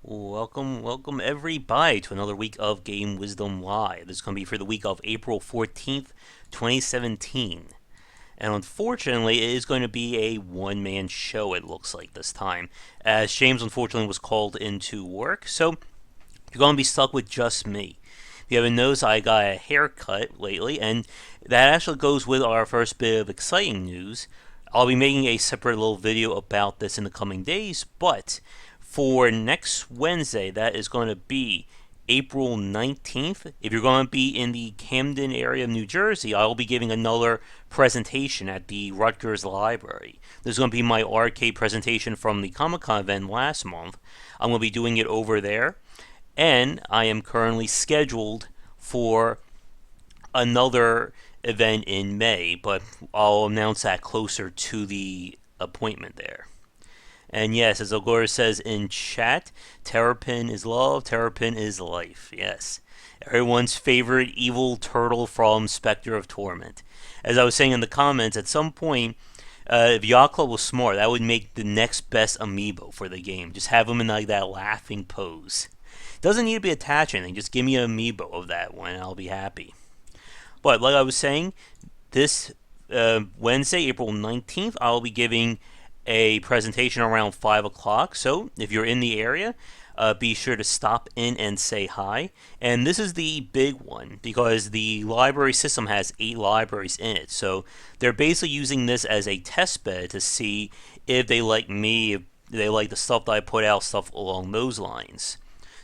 Welcome everybody to another week of Game Wisdom Live. This is going to be for the week of April 14th, 2017. And unfortunately, it is going to be a one-man show, it looks like this time, as James unfortunately was called into work, so you're going to be stuck with just me. If you haven't noticed, I got a haircut lately, and that actually goes with our first bit of exciting news. I'll be making a separate little video about this in the coming days, but for next Wednesday, that is going to be April 19th. If you're going to be in the Camden area of New Jersey, I will be giving another presentation at the Rutgers Library. This is going to be my arcade presentation from the Comic Con event last month. I'm going to be doing it over there, and I am currently scheduled for another event in May, but I'll announce that closer to the appointment there. And yes, as Ogora says in chat, Terrapin is love, Terrapin is life. Yes. Everyone's favorite evil turtle from Spectre of Torment. As I was saying in the comments, at some point, if Yakla was smart, that would make the next best amiibo for the game. Just have him in like that laughing pose. Doesn't need to be attached to anything, just give me an amiibo of that one and I'll be happy. But like I was saying, this Wednesday, April 19th, I'll be giving a presentation around 5 o'clock. So if you're in the area, be sure to stop in and say hi. And this is the big one because the library system has 8 libraries in it. So they're basically using this as a test bed to see if they like me, if they like the stuff that I put out, stuff along those lines.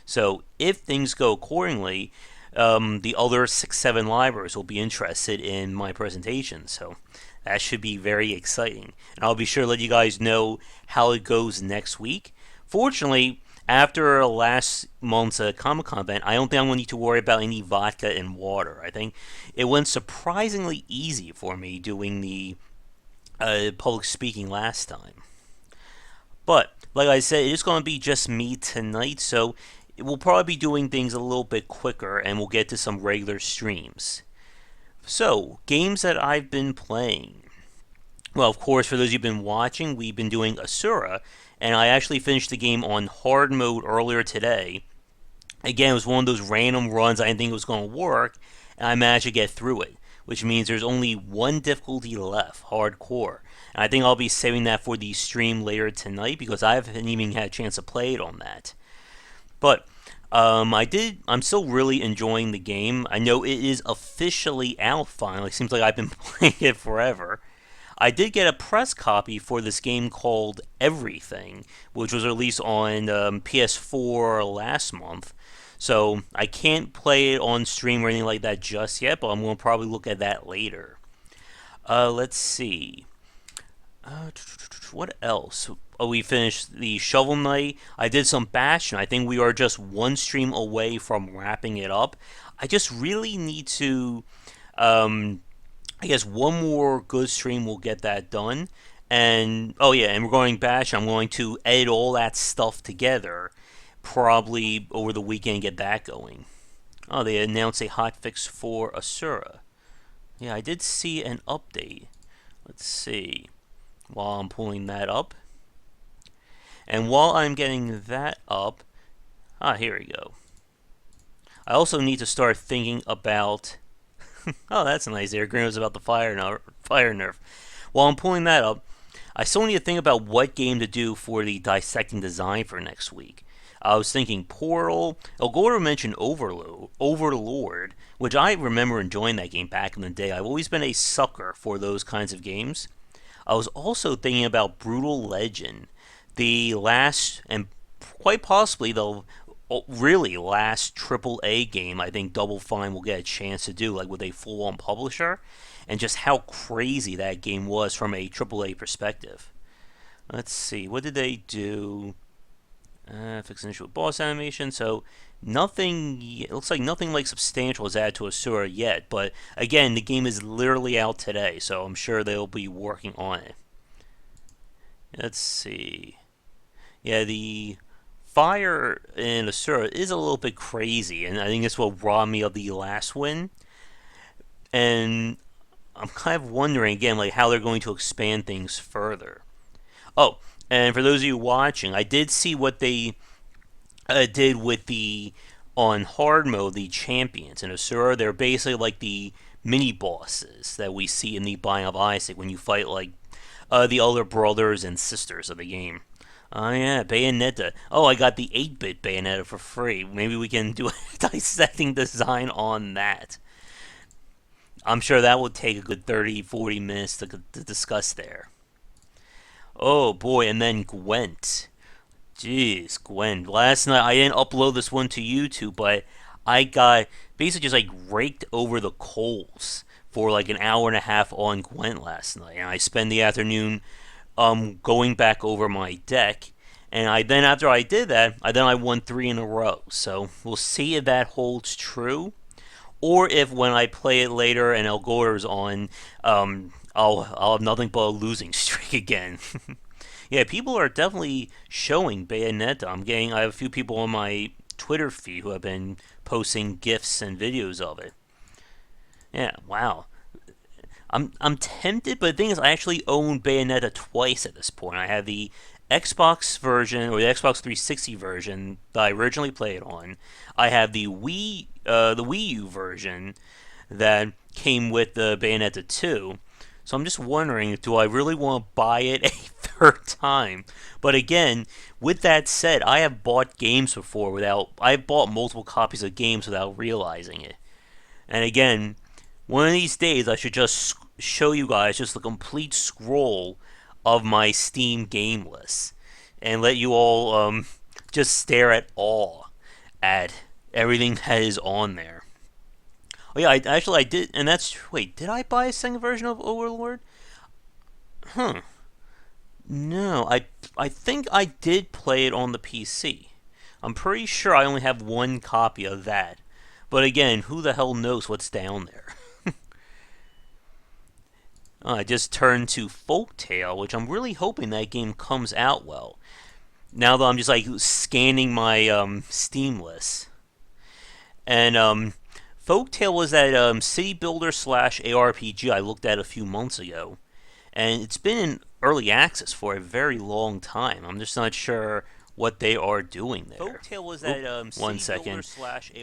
So if things go accordingly, the other 6-7 libraries will be interested in my presentation. So that should be very exciting. And I'll be sure to let you guys know how it goes next week. Fortunately, after last month's Comic-Con event, I don't think I'm going to need to worry about any vodka and water. I think it went surprisingly easy for me doing the public speaking last time. But, like I said, it is going to be just me tonight, so we'll probably be doing things a little bit quicker and we'll get to some regular streams. So, games that I've been playing. Well, of course, for those of you who've been watching, we've been doing Asura, and I actually finished the game on hard mode earlier today. Again, it was one of those random runs I didn't think it was going to work, and I managed to get through it, which means there's only one difficulty left, hardcore. And I think I'll be saving that for the stream later tonight because I haven't even had a chance to play it on that. But I'm still really enjoying the game. I know it is officially out finally. It seems like I've been playing it forever. I did get a press copy for this game called Everything, which was released on PS4 last month. So I can't play it on stream or anything like that just yet, but I'm going to probably look at that later. Let's see. What else? Oh, we finished the Shovel Knight. I did some Bastion. I think we are just one stream away from wrapping it up. I just really need to, I guess one more good stream will get that done. And, oh yeah, and we're going Bastion. I'm going to edit all that stuff together, probably over the weekend and get that going. Oh, they announced a hotfix for Asura. Yeah, I did see an update. Let's see. While I'm pulling that up. And while I'm getting that up, here we go. I also need to start thinking about, oh, that's nice there. Green was about the fire nerf. While I'm pulling that up, I still need to think about what game to do for the Dissecting Design for next week. I was thinking Portal. Elgoro mentioned Overlord, which I remember enjoying that game back in the day. I've always been a sucker for those kinds of games. I was also thinking about Brutal Legend, the last and quite possibly the really last AAA game I think Double Fine will get a chance to do, like with a full-on publisher, and just how crazy that game was from a AAA perspective. Let's see, what did they do? Fix an issue with boss animation, so nothing, it looks like nothing like substantial is added to Asura yet, but again, the game is literally out today, so I'm sure they'll be working on it. Let's see. Yeah, the fire in Asura is a little bit crazy, and I think this will rob me of the last win. And I'm kind of wondering again, like how they're going to expand things further. Oh, and for those of you watching, I did see what they did with the on hard mode the champions in Asura. They're basically like the mini bosses that we see in the Binding of Isaac when you fight like the other brothers and sisters of the game. Oh yeah, Bayonetta. Oh, I got the 8-bit Bayonetta for free. Maybe we can do a dissecting design on that. I'm sure that would take a good 30, 40 minutes to discuss there. Oh boy, and then Gwent. Jeez, Gwen. Last night I didn't upload this one to YouTube, but I got basically just like raked over the coals for like an hour and a half on Gwent last night, and I spent the afternoon going back over my deck. And I then after I did that, I won three in a row. So we'll see if that holds true, or if when I play it later and El Gore's on, I'll have nothing but a losing streak again. Yeah, people are definitely showing Bayonetta. I have a few people on my Twitter feed who have been posting GIFs and videos of it. Yeah, wow. I'm tempted, but the thing is, I actually own Bayonetta twice at this point. I have the Xbox version or the Xbox 360 version that I originally played on. I have the Wii U version that came with the Bayonetta 2. So I'm just wondering, do I really want to buy it a third time? But again, with that said, I have bought games before I've bought multiple copies of games without realizing it. And again, one of these days I should just show you guys just the complete scroll of my Steam game list and let you all just stare at awe at everything that is on there. Oh yeah, I did, and wait, did I buy a second version of Overlord? Huh. No, I think I did play it on the PC. I'm pretty sure I only have one copy of that. But again, who the hell knows what's down there? I just turned to Folktale, which I'm really hoping that game comes out well. Now that I'm just like scanning my Steam list. And Folktale was that city builder slash ARPG I looked at a few months ago. And it's been in early access for a very long time. I'm just not sure what they are doing there. Folktale was that One second.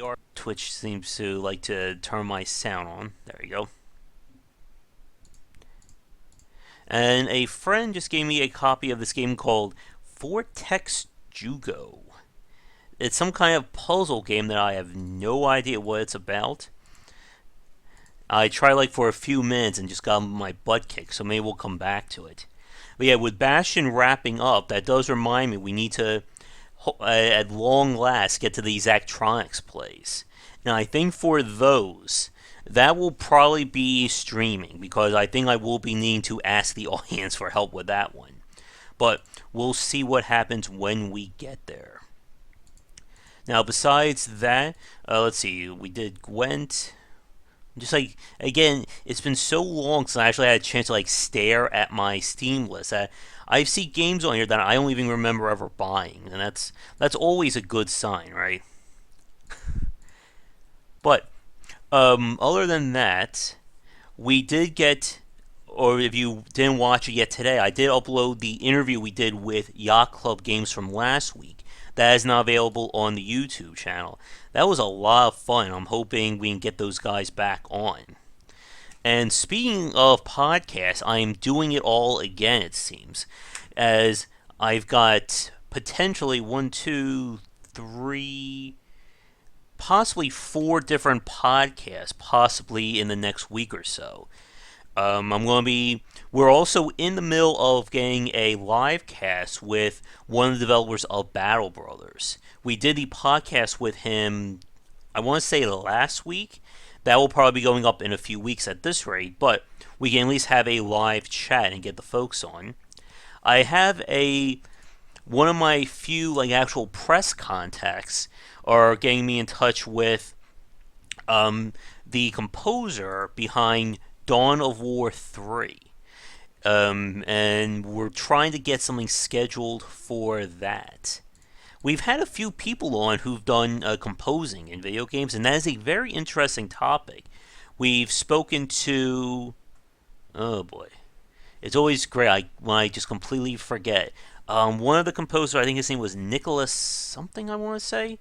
AR. Twitch seems to like to turn my sound on. There you go. And a friend just gave me a copy of this game called Vortex Jugo. It's some kind of puzzle game that I have no idea what it's about. I tried like for a few minutes and just got my butt kicked, so maybe we'll come back to it. But yeah, with Bastion wrapping up, that does remind me we need to, at long last, get to the Zachtronics plays. Now I think for those, that will probably be streaming, because I think I will be needing to ask the audience for help with that one. But we'll see what happens when we get there. Now besides that, let's see, we did Gwent. Just like, again, it's been so long since I actually had a chance to like stare at my Steam list. I see games on here that I don't even remember ever buying, and that's always a good sign, right? But other than that, we did get, or if you didn't watch it yet today, I did upload the interview we did with Yacht Club Games from last week. That is now available on the YouTube channel. That was a lot of fun. I'm hoping we can get those guys back on. And speaking of podcasts, I am doing it all again, it seems. As I've got potentially 1, 2, 3, possibly 4 different podcasts, possibly in the next week or so. We're also in the middle of getting a live cast with one of the developers of Battle Brothers. We did the podcast with him, I want to say last week. That will probably be going up in a few weeks at this rate, but we can at least have a live chat and get the folks on. I have one of my few like actual press contacts are getting me in touch with the composer behind Dawn of War 3. And we're trying to get something scheduled for that. We've had a few people on who've done composing in video games, and that is a very interesting topic. We've spoken to... Oh boy. It's always great when I just completely forget. One of the composers, I think his name was Nicholas something, I want to say.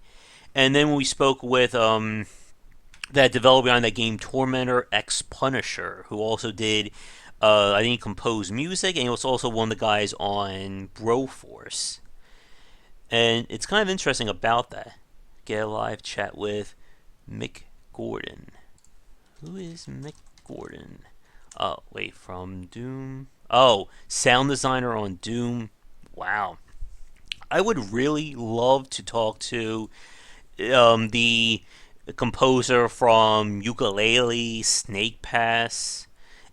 And then we spoke with that developer behind that game, Tormentor X Punisher, who also did, I think he composed music, and he was also one of the guys on Broforce. And it's kind of interesting about that. Get a live chat with Mick Gordon. Who is Mick Gordon? Oh, wait, from Doom. Oh, sound designer on Doom. Wow. I would really love to talk to the composer from Ukulele, Snake Pass,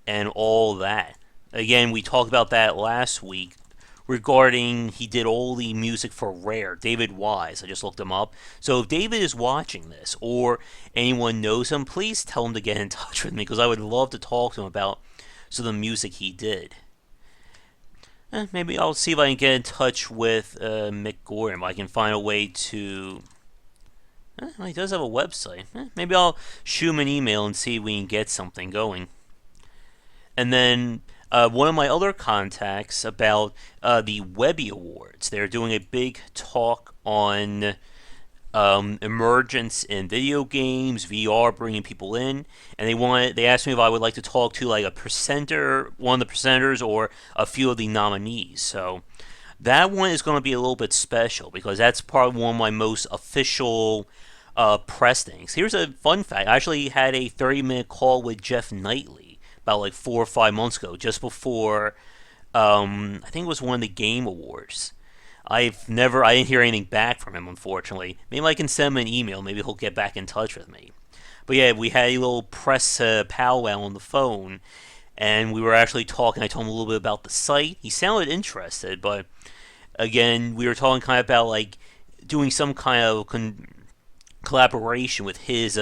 and all that. Again, we talked about that last week regarding he did all the music for Rare, David Wise. I just looked him up. So if David is watching this or anyone knows him, please tell him to get in touch with me because I would love to talk to him about some of the music he did. Maybe I'll see if I can get in touch with Mick Gordon. If I can find a way to. Well, he does have a website. Maybe I'll shoot him an email and see if we can get something going. And then one of my other contacts about the Webby Awards. They're doing a big talk on emergence in video games, VR, bringing people in, and they asked me if I would like to talk to like a presenter, one of the presenters, or a few of the nominees. So that one is going to be a little bit special because that's probably one of my most official press things. Here's a fun fact: I actually had a 30-minute call with Jeff Knightley about like 4 or 5 months ago, just before I think it was one of the Game Awards. I didn't hear anything back from him, unfortunately. Maybe I can send him an email. Maybe he'll get back in touch with me. But yeah, we had a little press powwow on the phone, and we were actually talking. I told him a little bit about the site. He sounded interested, but again, we were talking kind of about like doing some kind of collaboration with his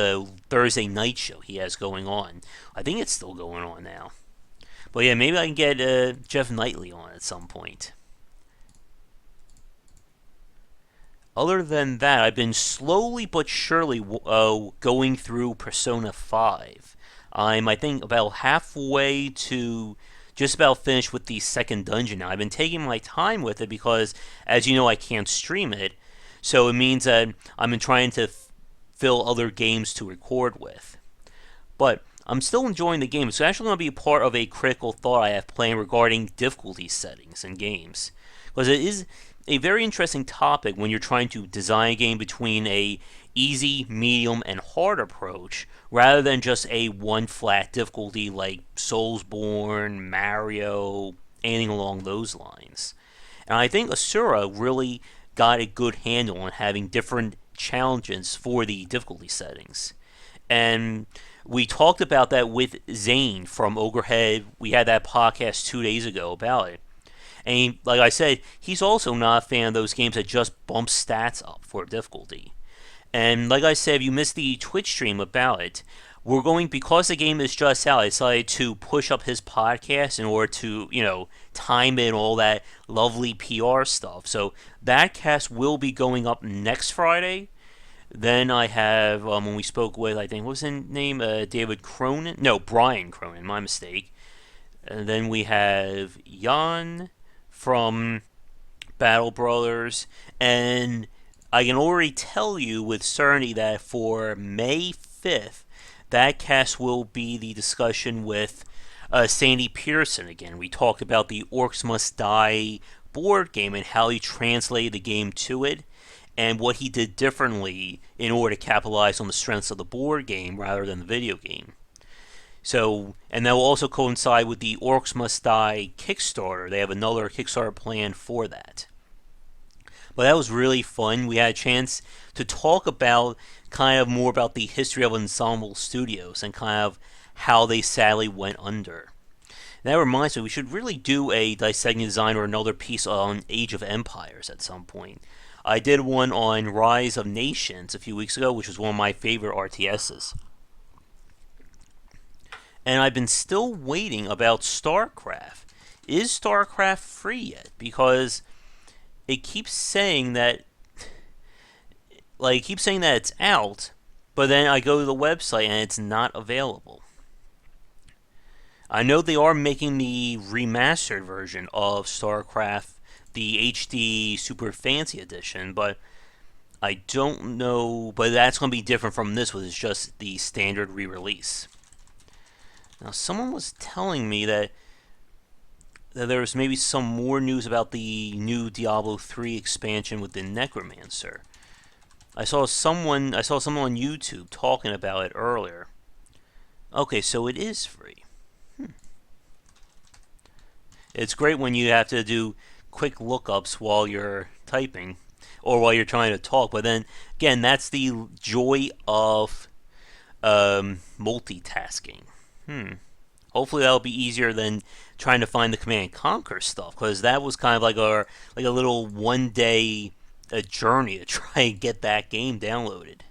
Thursday night show he has going on. I think it's still going on now. But yeah, maybe I can get Jeff Knightley on at some point. Other than that, I've been slowly but surely going through Persona 5. I think, about halfway to just about finished with the second dungeon now. I've been taking my time with it because, as you know, I can't stream it. So it means that I've been trying to fill other games to record with. But I'm still enjoying the game. It's actually going to be part of a critical thought I have planned regarding difficulty settings in games. Because it is a very interesting topic when you're trying to design a game between a easy, medium, and hard approach rather than just a one flat difficulty like Soulsborne, Mario, anything along those lines. And I think Asura really got a good handle on having different challenges for the difficulty settings. And we talked about that with Zane from Ogrehead. We had that podcast 2 days ago about it. And like I said, he's also not a fan of those games that just bump stats up for difficulty. And like I said, if you missed the Twitch stream about it, we're going, because the game is just out, I decided to push up his podcast in order to, time in all that lovely PR stuff. So that cast will be going up next Friday. Then I have, when we spoke with, I think, what was his name? David Cronin? No, Brian Cronin, my mistake. And then we have Jan from Battle Brothers, and I can already tell you with certainty that for May 5th, that cast will be the discussion with Sandy Pearson again. We talked about the Orcs Must Die board game and how he translated the game to it, and what he did differently in order to capitalize on the strengths of the board game rather than the video game. So, and that will also coincide with the Orcs Must Die Kickstarter. They have another Kickstarter plan for that. But that was really fun. We had a chance to talk about kind of more about the history of Ensemble Studios and kind of how they sadly went under. And that reminds me, we should really do a Dissecting Design or another piece on Age of Empires at some point. I did one on Rise of Nations a few weeks ago, which was one of my favorite RTSs. And I've been still waiting about StarCraft. Is StarCraft free yet? Because it keeps saying that, it's out, but then I go to the website and it's not available. I know they are making the remastered version of StarCraft the HD Super Fancy Edition, but I don't know. But that's going to be different from this, which is just the standard re-release. Now, someone was telling me that there was maybe some more news about the new Diablo 3 expansion with the Necromancer. I saw someone on YouTube talking about it earlier. Okay, so it is free. It's great when you have to do quick lookups while you're typing or while you're trying to talk. But then again, that's the joy of multitasking. Hopefully that'll be easier than trying to find the Command and Conquer stuff, because that was kind of like a little 1 day journey to try and get that game downloaded.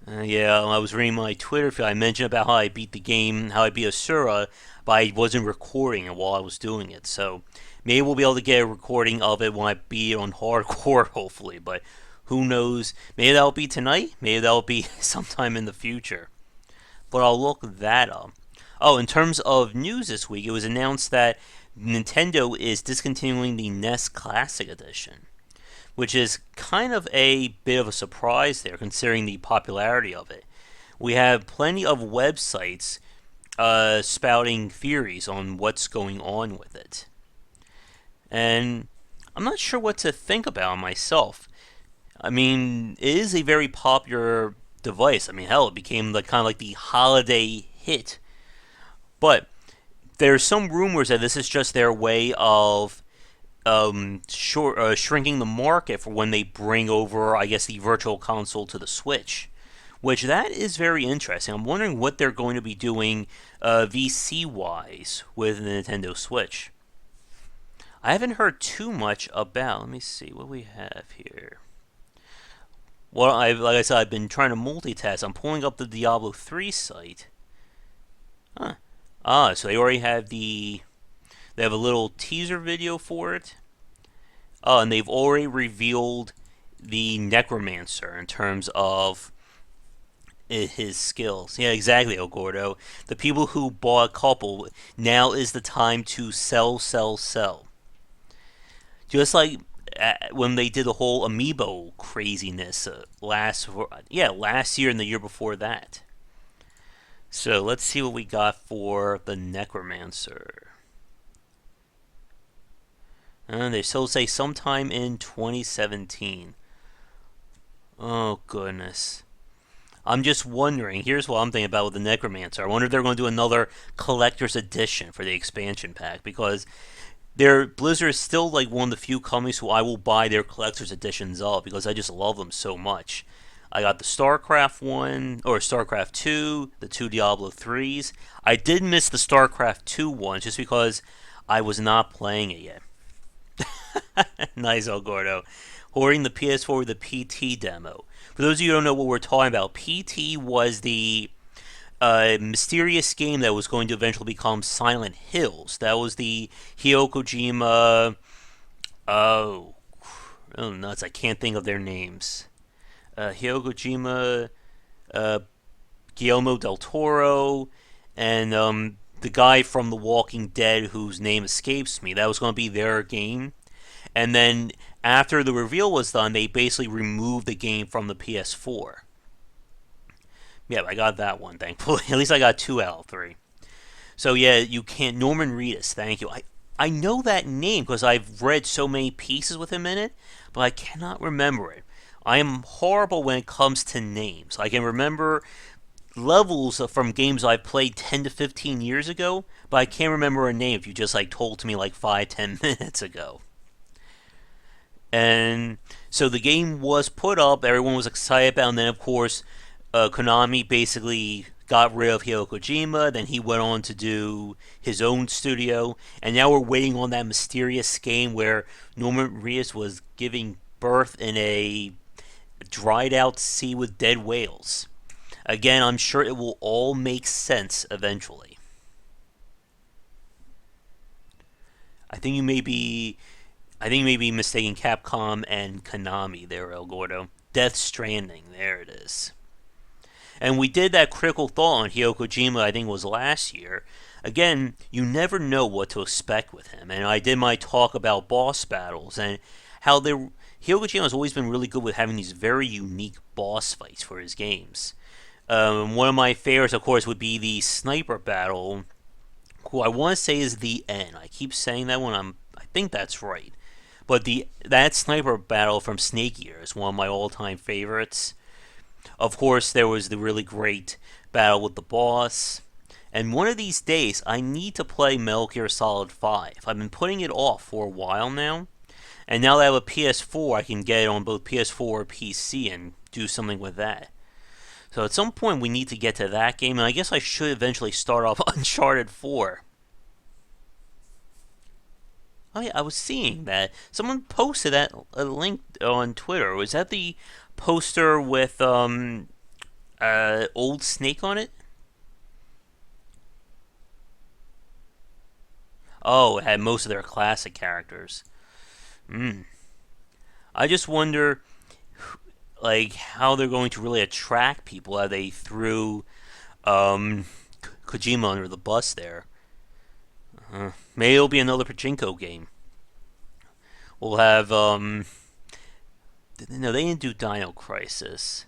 Yeah, I was reading my Twitter feed. I mentioned about how I beat the game, how I beat Asura, but I wasn't recording it while I was doing it. So maybe we'll be able to get a recording of it when I beat it on hardcore, hopefully. But who knows? Maybe that'll be tonight. Maybe that'll be sometime in the future. But I'll look that up. Oh, in terms of news this week, it was announced that Nintendo is discontinuing the NES Classic Edition, which is kind of a bit of a surprise there, considering the popularity of it. We have plenty of websites spouting theories on what's going on with it. And I'm not sure what to think about myself. I mean, it is a very popular device. I mean, hell, it became kind of like the holiday hit. But there's some rumors that this is just their way of shrinking the market for when they bring over, I guess, the Virtual Console to the Switch, which that is very interesting. I'm wondering what they're going to be doing VC-wise with the Nintendo Switch. I haven't heard too much about. Let me see what we have here. Well, like I said, I've been trying to multitask. I'm pulling up the Diablo 3 site. Huh. So they already have they have a little teaser video for it. And they've already revealed the Necromancer in terms of his skills. Yeah, exactly, El Gordo. The people who bought a couple, now is the time to sell, sell, sell. Just like when they did the whole amiibo craziness last year and the year before that. So let's see what we got for the Necromancer. And they still say sometime in 2017. Oh, goodness. I'm just wondering. Here's what I'm thinking about with the Necromancer. I wonder if they're going to do another collector's edition for the expansion pack, because Blizzard is still like one of the few companies who I will buy their collector's editions of, because I just love them so much. I got the StarCraft 1, or StarCraft 2, the 2 Diablo 3s. I did miss the StarCraft 2 one just because I was not playing it yet. Nice, El Gordo. Hoarding the PS4 with the PT demo. For those of you who don't know what we're talking about, PT was the mysterious game that was going to eventually become Silent Hills. That was the Hideo Kojima... Oh, nuts. I can't think of their names. Hideo Kojima, Guillermo del Toro, and the guy from The Walking Dead whose name escapes me. That was going to be their game. And then after the reveal was done, they basically removed the game from the PS4. Yeah, I got that one, thankfully. At least I got 2 out of 3. So yeah, you can't... Norman Reedus, thank you. I know that name because I've read so many pieces with him in it, but I cannot remember it. I am horrible when it comes to names. I can remember levels from games I've played 10 to 15 years ago, but I can't remember a name if you just told to me 5-10 minutes ago. And so the game was put up, everyone was excited about it, and then of course Konami basically got rid of Hideo Kojima, then he went on to do his own studio, and now we're waiting on that mysterious game where Norman Reedus was giving birth in a dried out sea with dead whales. Again, I'm sure it will all make sense eventually. I think you may be mistaking Capcom and Konami there, El Gordo. Death Stranding, there it is. And we did that critical thought on Hideo Kojima, I think it was last year. again, you never know what to expect with him. And I did my talk about boss battles and how Hideo Kojima has always been really good with having these very unique boss fights for his games. One of my favorites, of course, would be the sniper battle, who I want to say is the N. I keep saying that one. I think that's right. But that sniper battle from Snake Eater is one of my all-time favorites. Of course, there was the really great battle with the boss. And one of these days, I need to play Metal Gear Solid 5. I've been putting it off for a while now. And now that I have a PS4, I can get it on both PS4 or PC and do something with that. So at some point, we need to get to that game. And I guess I should eventually start off Uncharted 4. Oh yeah, I was seeing that. Someone posted a link on Twitter. Was that the poster with old Snake on it? Oh, it had most of their classic characters. Hmm. I just wonder, like, how they're going to really attract people. How they threw um, Kojima under the bus there. Maybe it'll be another pachinko game. We'll have no, they didn't do Dino Crisis.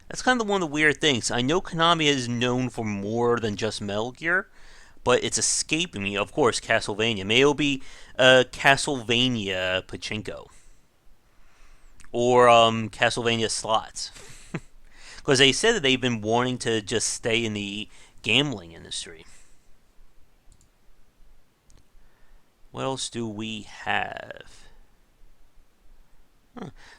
That's kind of one of the weird things. I know Konami is known for more than just Metal Gear, but it's escaping me. Of course, Castlevania. Maybe it'll be Castlevania Pachinko or Castlevania Slots, because they said that they've been wanting to just stay in the gambling industry. What else do we have?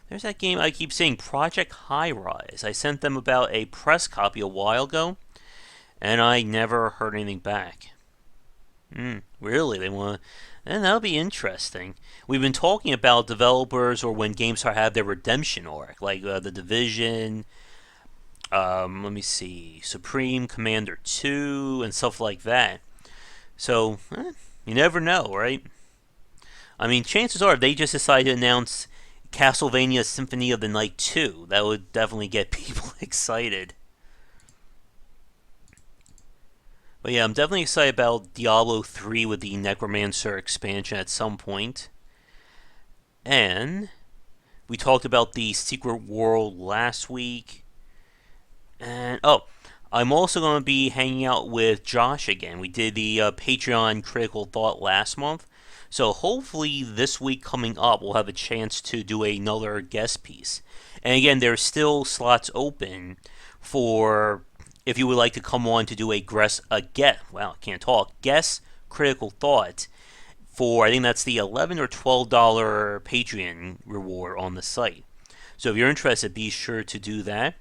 There's that game I keep saying, Project High Rise. I sent them about a press copy a while ago, and I never heard anything back. Really? They want to... And that'll be interesting. We've been talking about developers or when games have their redemption arc, like The Division, let me see, Supreme Commander 2, and stuff like that. So, you never know, right? I mean, chances are if they just decide to announce Castlevania Symphony of the Night 2, that would definitely get people excited. But yeah, I'm definitely excited about Diablo 3 with the Necromancer expansion at some point. And we talked about the Secret World last week. And, I'm also going to be hanging out with Josh again. We did the Patreon Critical Thought last month. So hopefully this week coming up, we'll have a chance to do another guest piece. And again, there's still slots open for if you would like to come on to do guest Critical Thought for, I think that's the $11 or $12 Patreon reward on the site. So if you're interested, be sure to do that.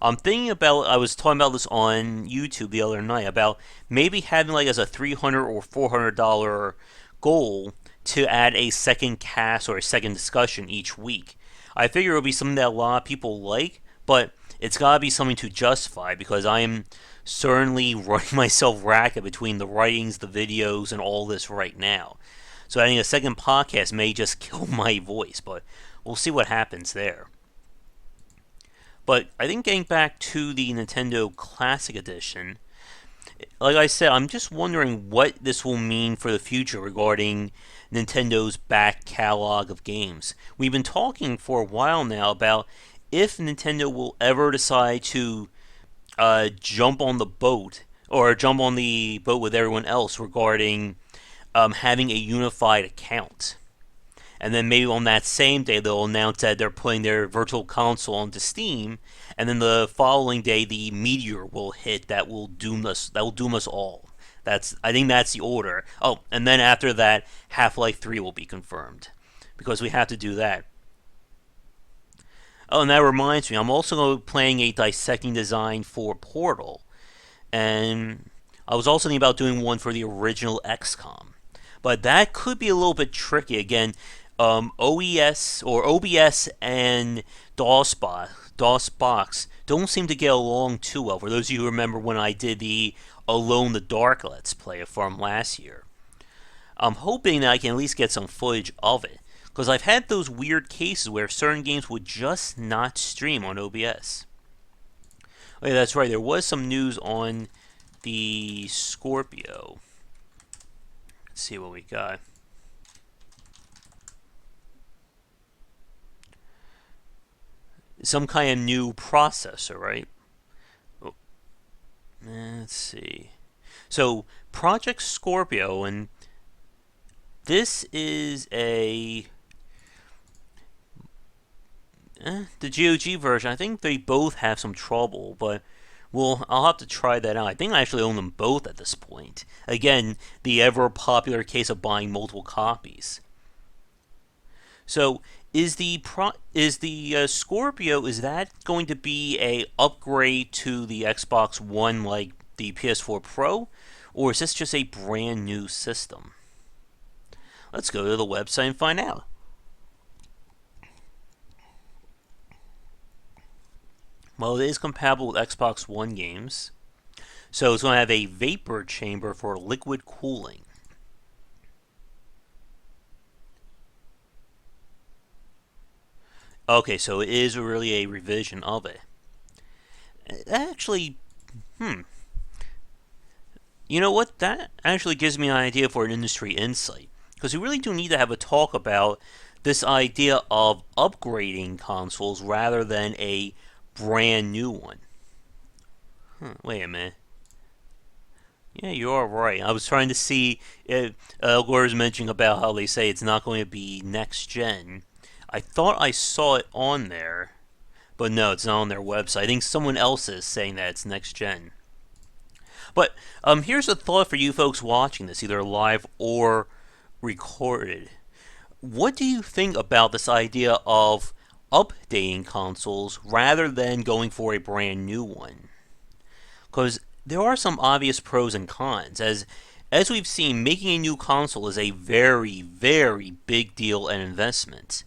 I'm thinking about, I was talking about this on YouTube the other night, about maybe having like as a $300 or $400 goal to add a second cast or a second discussion each week. I figure it'll be something that a lot of people like, but it's got to be something to justify because I am certainly running myself ragged between the writings, the videos, and all this right now. So adding a second podcast may just kill my voice, but we'll see what happens there. But I think getting back to the Nintendo Classic Edition, like I said, I'm just wondering what this will mean for the future regarding Nintendo's back catalog of games. We've been talking for a while now about if Nintendo will ever decide to jump on the boat with everyone else regarding having a unified account. And then maybe on that same day they'll announce that they're putting their virtual console onto Steam, and then the following day the meteor will hit that will doom us all. I think that's the order. Oh, and then after that Half-Life 3 will be confirmed because we have to do that. Oh, and that reminds me, I'm also playing a Dissecting Design for Portal, and I was also thinking about doing one for the original XCOM, but that could be a little bit tricky. Again, OES or OBS and DOSBox don't seem to get along too well. For those of you who remember when I did the Alone in the Dark Let's Play from last year, I'm hoping that I can at least get some footage of it, because I've had those weird cases where certain games would just not stream on OBS. Okay, that's right, there was some news on the Scorpio. Let's see what we got. Some kind of new processor, right? Oh, let's see. So, Project Scorpio, and this is the GOG version. I think they both have some trouble, but I'll have to try that out. I think I actually own them both at this point. Again, the ever popular case of buying multiple copies. So, is the Scorpio, is that going to be a upgrade to the Xbox One like the PS4 Pro, or is this just a brand new system? Let's go to the website and find out. Well, it is compatible with Xbox One games. So it's going to have a vapor chamber for liquid cooling. Okay, so it is really a revision of it. Actually, you know what? That actually gives me an idea for an industry insight. Because we really do need to have a talk about this idea of upgrading consoles rather than a brand new one. Wait a minute. Yeah, you are right. I was trying to see if Gore was mentioning about how they say it's not going to be next gen. I thought I saw it on there, but no, it's not on their website. I think someone else is saying that it's next gen. But here's a thought for you folks watching this, either live or recorded. What do you think about this idea of updating consoles rather than going for a brand new one? Because there are some obvious pros and cons. As we've seen, making a new console is a very, very big deal and investment.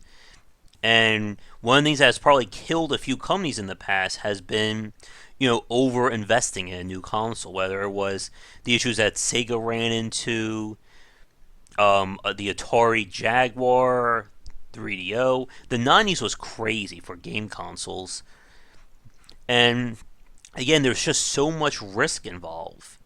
And one of the things that's probably killed a few companies in the past has been, over investing in a new console. Whether it was the issues that Sega ran into, the Atari Jaguar, 3DO. The 90s was crazy for game consoles. And again, there's just so much risk involved.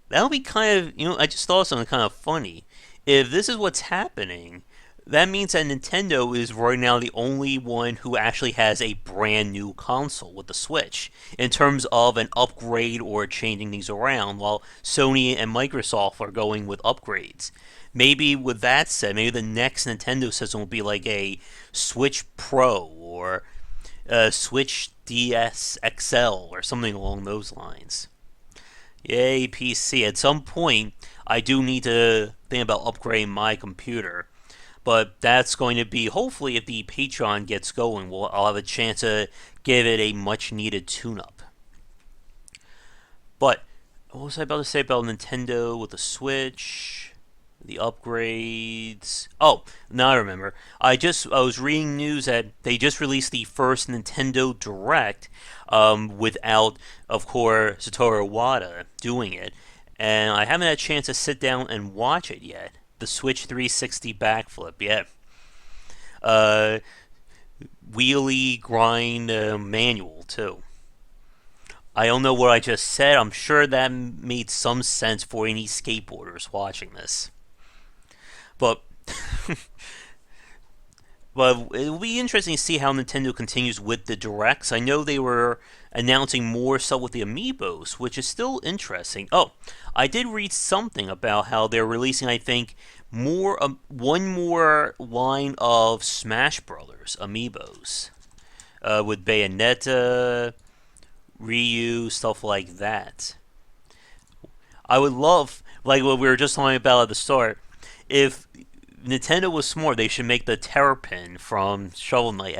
That'll be kind of, I just thought of something kind of funny. If this is what's happening, that means that Nintendo is right now the only one who actually has a brand new console with the Switch in terms of an upgrade or changing things around, while Sony and Microsoft are going with upgrades. Maybe with that said, maybe the next Nintendo system will be like a Switch Pro or a Switch DS XL or something along those lines. Yay, PC. At some point, I do need to think about upgrading my computer. But that's going to be, hopefully, if the Patreon gets going, I'll have a chance to give it a much needed tune up. But, what was I about to say about Nintendo with the Switch? The upgrades. Oh, now I remember. I was reading news that they just released the first Nintendo Direct without, of course, Satoru Iwata doing it. And I haven't had a chance to sit down and watch it yet. The Switch 360 backflip, yeah. Wheelie grind manual, too. I don't know what I just said. I'm sure that made some sense for any skateboarders watching this. But but it'll be interesting to see how Nintendo continues with the directs. I know they were announcing more stuff with the amiibos, which is still interesting. Oh, I did read something about how they're releasing, I think, one more line of Smash Brothers amiibos with Bayonetta, Ryu, stuff like that. I would love, like what we were just talking about at the start, if Nintendo was smart, they should make the Terrapin from Shovel Knight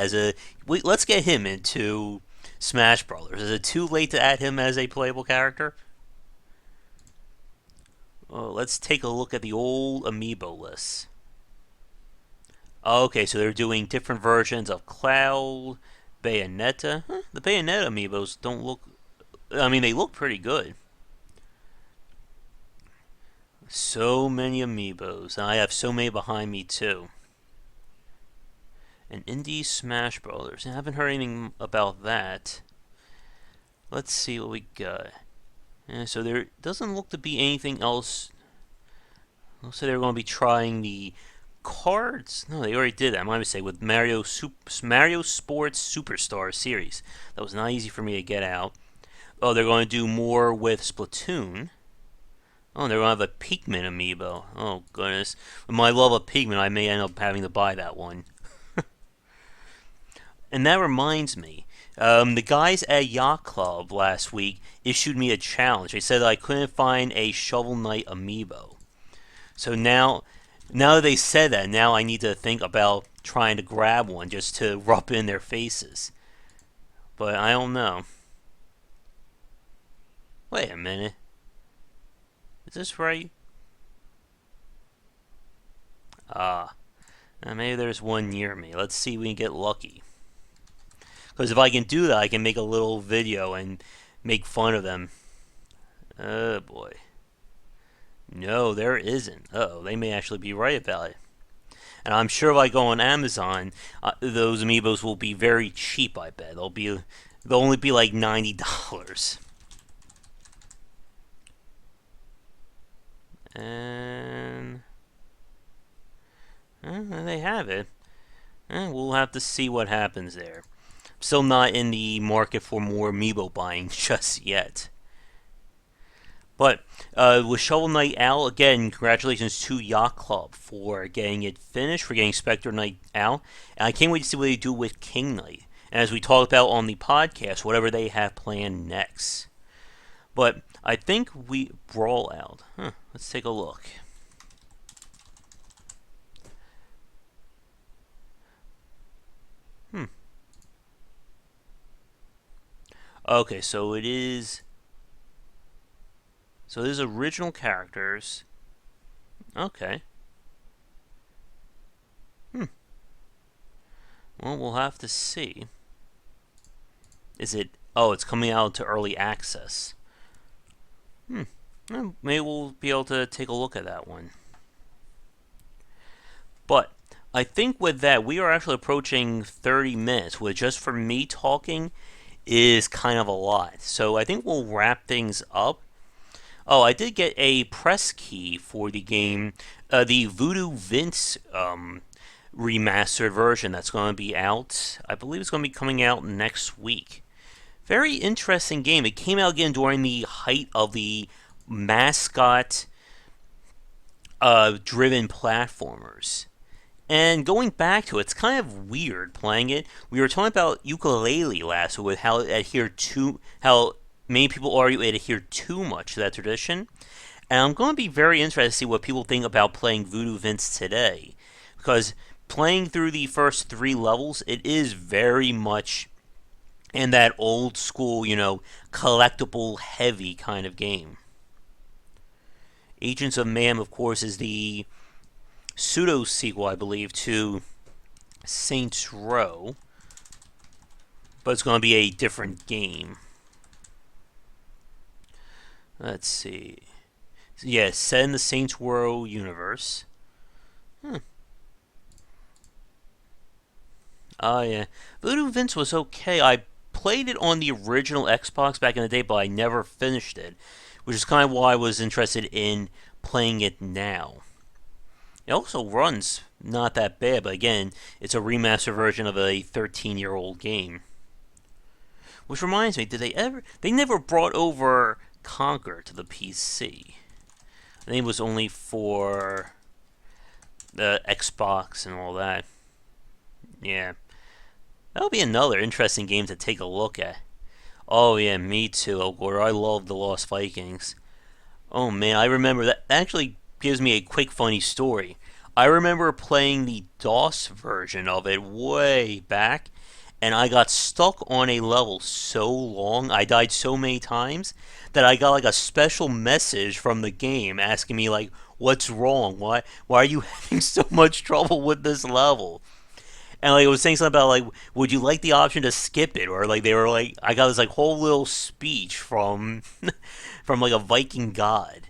let's get him into Smash Brothers. Is it too late to add him as a playable character? Well, let's take a look at the old amiibo list. Okay, so they're doing different versions of Cloud, Bayonetta. The Bayonetta amiibos don't look. I mean, they look pretty good. So many amiibos. And I have so many behind me, too. And Indie Smash Brothers. I haven't heard anything about that. Let's see what we got. So there doesn't look to be anything else. Looks like they're going to be trying the cards. No, they already did that. My mistake with Mario Sports Superstar series. That was not easy for me to get out. Oh, they're going to do more with Splatoon. Oh, they're going to have a Pikmin amiibo. Oh, goodness. With my love of Pikmin, I may end up having to buy that one. And that reminds me, the guys at Yacht Club last week issued me a challenge. They said that I couldn't find a Shovel Knight amiibo. So now that they said that, now I need to think about trying to grab one just to rub in their faces. But I don't know. Wait a minute. Is this right? Maybe there's one near me. Let's see if we can get lucky. Because if I can do that, I can make a little video and make fun of them. Oh boy. No, there isn't. Uh-oh, they may actually be right about it. And I'm sure if I go on Amazon, those amiibos will be very cheap, I bet. They'll only be like $90. And they have it. We'll have to see what happens there. Still not in the market for more amiibo buying just yet. But with Shovel Knight out, again, congratulations to Yacht Club for getting it finished, for getting Spectre Knight out. And I can't wait to see what they do with King Knight. And as we talked about on the podcast, whatever they have planned next. But I think we Brawl out. Let's take a look. Okay, so it is. So there's original characters. Okay. Well, we'll have to see. Is it? Oh, it's coming out to early access. Maybe we'll be able to take a look at that one. But I think with that, we are actually approaching 30 minutes, which just for me talking is kind of a lot. So I think we'll wrap things up. Oh, I did get a press key for the game, the Voodoo Vince remastered version that's going to be out. I believe it's going to be coming out next week. Very interesting game. It came out again during the height of the mascot driven platformers. And going back to it, it's kind of weird playing it. We were talking about ukulele last week with how many people argue it adhered too much to that tradition. And I'm going to be very interested to see what people think about playing Voodoo Vince today. Because playing through the first 3 levels, it is very much in that old school, collectible heavy kind of game. Agents of Mayhem, of course, is the pseudo sequel, I believe, to Saints Row. But it's going to be a different game. Let's see. Yeah, set in the Saints Row universe. Oh, yeah. Voodoo Vince was okay. I played it on the original Xbox back in the day, but I never finished it. Which is kind of why I was interested in playing it now. It also runs not that bad, but again, it's a remastered version of a 13-year-old game. Which reminds me, they never brought over Conquer to the PC. I think it was only for the Xbox and all that. Yeah. That'll be another interesting game to take a look at. Oh yeah, me too, Elgor. I love the Lost Vikings. Oh man, I remember that actually gives me a quick funny story. I remember playing the DOS version of it way back, and I got stuck on a level so long, I died so many times, that I got like a special message from the game asking me like, what's wrong? Why are you having so much trouble with this level? And like it was saying something about like, would you like the option to skip it? Or like they were like, I got this like whole little speech from from like a Viking god.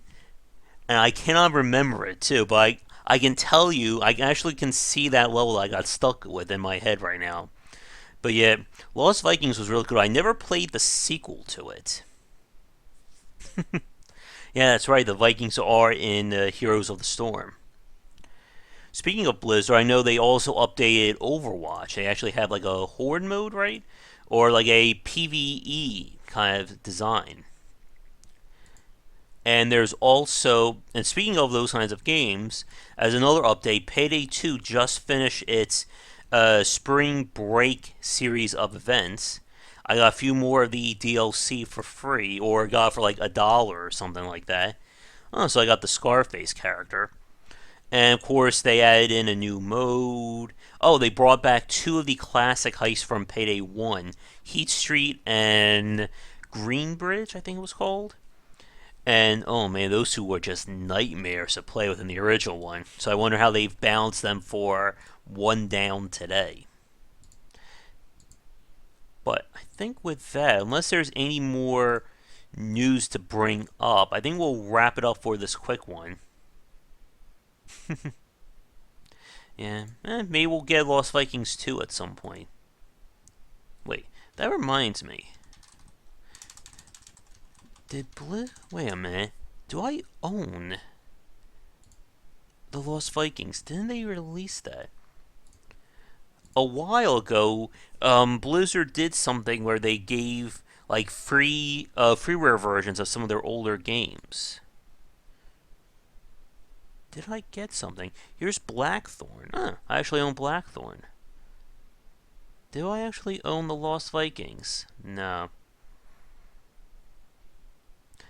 And I cannot remember it too, but I can tell you, I actually can see that level I got stuck with in my head right now. But yeah, Lost Vikings was really good. I never played the sequel to it. Yeah, that's right. The Vikings are in Heroes of the Storm. Speaking of Blizzard, I know they also updated Overwatch. They actually have like a horde mode, right? Or like a PvE kind of design. And there's also, and speaking of those kinds of games, as another update, Payday 2 just finished its spring break series of events. I got a few more of the DLC for free, or got for like $1 or something like that. Oh, so I got the Scarface character. And of course, they added in a new mode. Oh, they brought back two of the classic heists from Payday 1, Heat Street and Greenbridge, I think it was called. And oh man, those two were just nightmares to play with in the original one. So I wonder how they've balanced them for one down today. But I think with that, unless there's any more news to bring up, I think we'll wrap it up for this quick one. Yeah, maybe we'll get Lost Vikings 2 at some point. Wait, that reminds me. Wait a minute. Do I own the Lost Vikings? Didn't they release that? A while ago, Blizzard did something where they gave like freeware versions of some of their older games. Did I get something? Here's Blackthorn. I actually own Blackthorn. Do I actually own the Lost Vikings? No.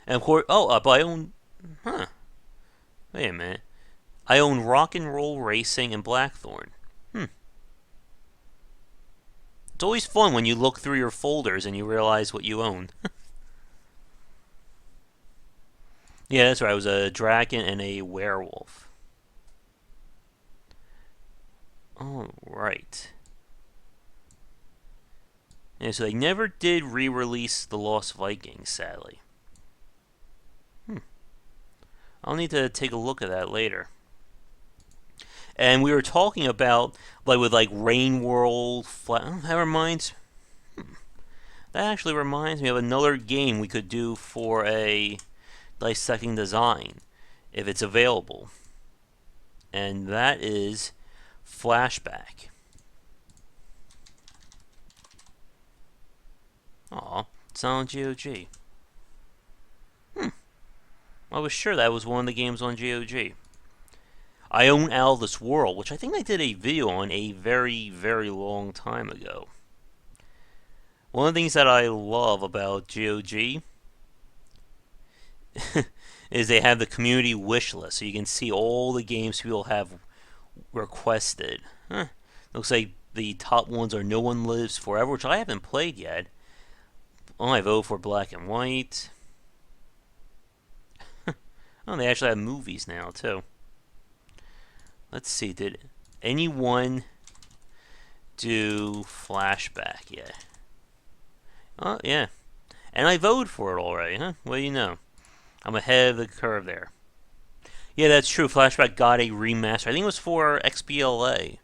And of course, but I own. Wait a minute. I own Rock and Roll Racing and Blackthorn. It's always fun when you look through your folders and you realize what you own. Yeah, that's right. I was a dragon and a werewolf. All right. Yeah, so they never did re-release the Lost Vikings, sadly. I'll need to take a look at that later. And we were talking about with Rain World. That reminds. That actually reminds me of another game we could do for a Dissecting Design, if it's available. And that is Flashback. Aw, it's not on GOG. I was sure that was one of the games on GOG. I own Out of This World, which I think I did a video on a very, very long time ago. One of the things that I love about GOG is they have the community wish list, so you can see all the games people have requested. Looks like the top ones are No One Lives Forever, which I haven't played yet. I vote for Black and White. They actually have movies now, too. Let's see, did anyone do Flashback yet? Oh, yeah. And I voted for it already, huh? What do you know? I'm ahead of the curve there. Yeah, that's true. Flashback got a remaster. I think it was for XBLA.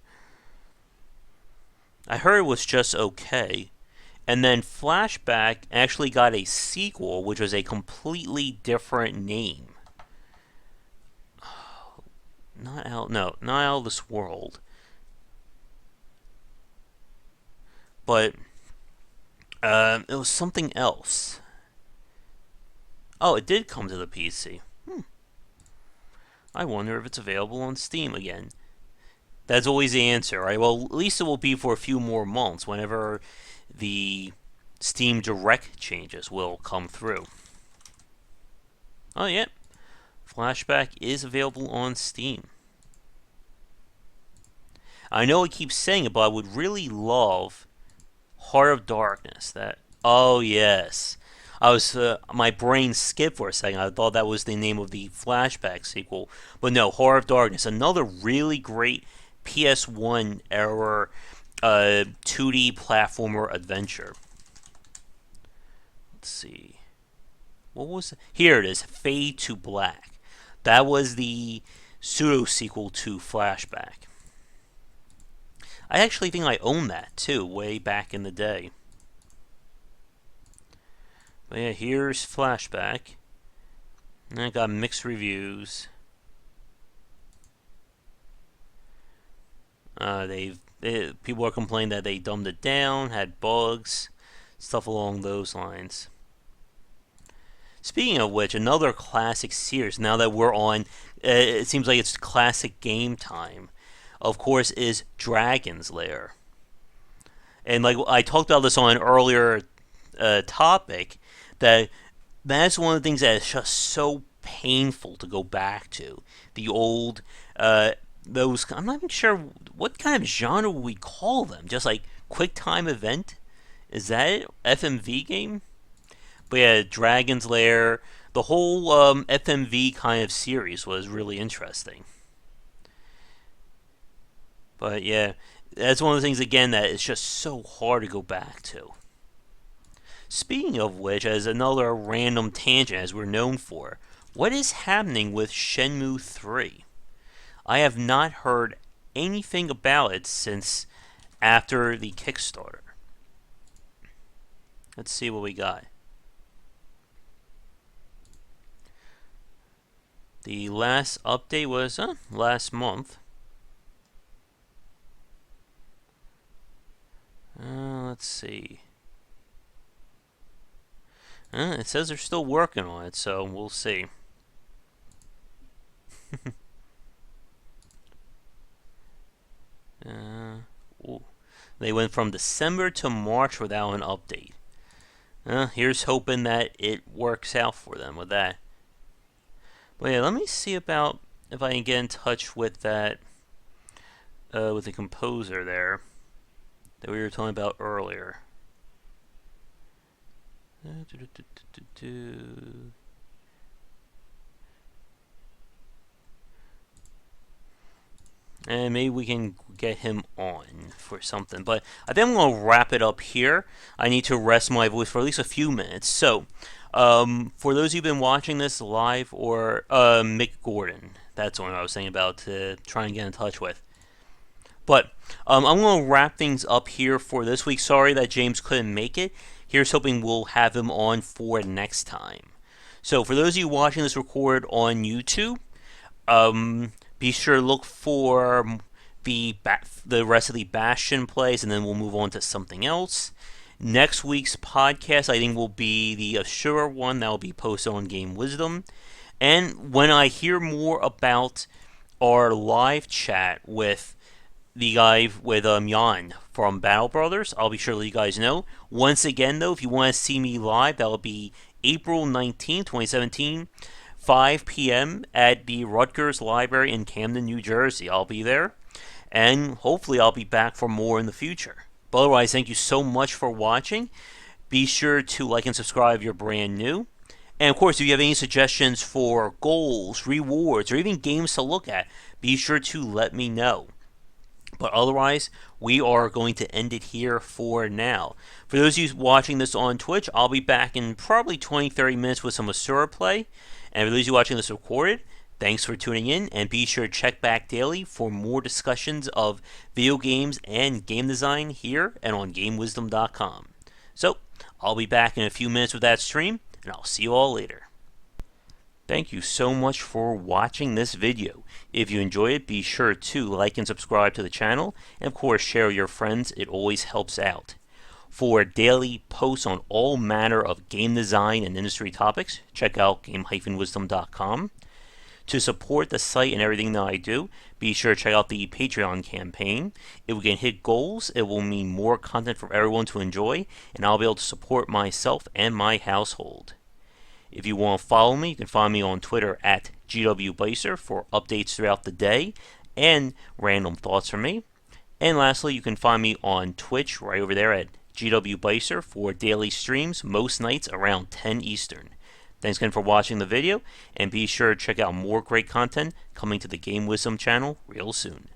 I heard it was just okay. And then Flashback actually got a sequel, which was a completely different name. Not Out of This World. But it was something else. Oh, it did come to the PC. I wonder if it's available on Steam again. That's always the answer, right? Well, at least it will be for a few more months whenever the Steam Direct changes will come through. Oh, yeah. Flashback is available on Steam. I know I keep saying it, but I would really love Heart of Darkness. Oh, yes. My brain skipped for a second. I thought that was the name of the Flashback sequel. But no, Heart of Darkness. Another really great PS1 era 2D platformer adventure. Let's see. What was it? Here it is. Fade to Black. That was the pseudo-sequel to Flashback. I actually think I own that, too, way back in the day. But yeah, here's Flashback. And it got mixed reviews. People are complaining that they dumbed it down, had bugs, stuff along those lines. Speaking of which, another classic series, now that we're on, it seems like it's classic game time, of course, is Dragon's Lair. And like I talked about this on an earlier topic, that's one of the things that is just so painful to go back to. The old, those, I'm not even sure what kind of genre would we call them. Just like quick time event? Is that it? FMV game? But yeah, Dragon's Lair, the whole FMV kind of series was really interesting. But yeah, that's one of the things again that is just so hard to go back to. Speaking of which, as another random tangent as we're known for, what is happening with Shenmue 3? I have not heard anything about it since after the Kickstarter. Let's see what we got. The last update was last month. Let's see. It says they're still working on it, so we'll see. They went from December to March without an update. Here's hoping that it works out for them with that. But yeah, let me see about if I can get in touch with that, with the composer there that we were talking about earlier. And maybe we can get him on for something. But I think I'm going to wrap it up here. I need to rest my voice for at least a few minutes. So, for those who've been watching this live, or Mick Gordon, that's one I was thinking about to try and get in touch with. But I'm going to wrap things up here for this week. Sorry that James couldn't make it. Here's hoping we'll have him on for next time. So for those of you watching this recorded on YouTube, be sure to look for the rest of the Bastion plays, and then we'll move on to something else. Next week's podcast, I think, will be the Ashura one that will be posted on Game Wisdom. And when I hear more about our live chat with the guy with Jan from Battle Brothers, I'll be sure to let you guys know. Once again, though, if you want to see me live, that'll be April 19th, 2017, 5 p.m. at the Rutgers Library in Camden, New Jersey. I'll be there, and hopefully I'll be back for more in the future. But otherwise, thank you so much for watching. Be sure to like and subscribe if you're brand new. And of course, if you have any suggestions for goals, rewards, or even games to look at, be sure to let me know. But otherwise, we are going to end it here for now. For those of you watching this on Twitch, I'll be back in probably 20-30 minutes with some Asura play. And for those of you watching this recorded, thanks for tuning in, and be sure to check back daily for more discussions of video games and game design here and on GameWisdom.com. So, I'll be back in a few minutes with that stream, and I'll see you all later. Thank you so much for watching this video. If you enjoyed it, be sure to like and subscribe to the channel, and of course share with your friends. It always helps out. For daily posts on all manner of game design and industry topics, check out game-wisdom.com. To support the site and everything that I do, be sure to check out the Patreon campaign. If we can hit goals, it will mean more content for everyone to enjoy, and I'll be able to support myself and my household. If you want to follow me, you can find me on Twitter at GWBycer for updates throughout the day and random thoughts from me. And lastly, you can find me on Twitch right over there at GWBycer for daily streams most nights around 10 Eastern. Thanks again for watching the video, and be sure to check out more great content coming to the Game Wisdom channel real soon.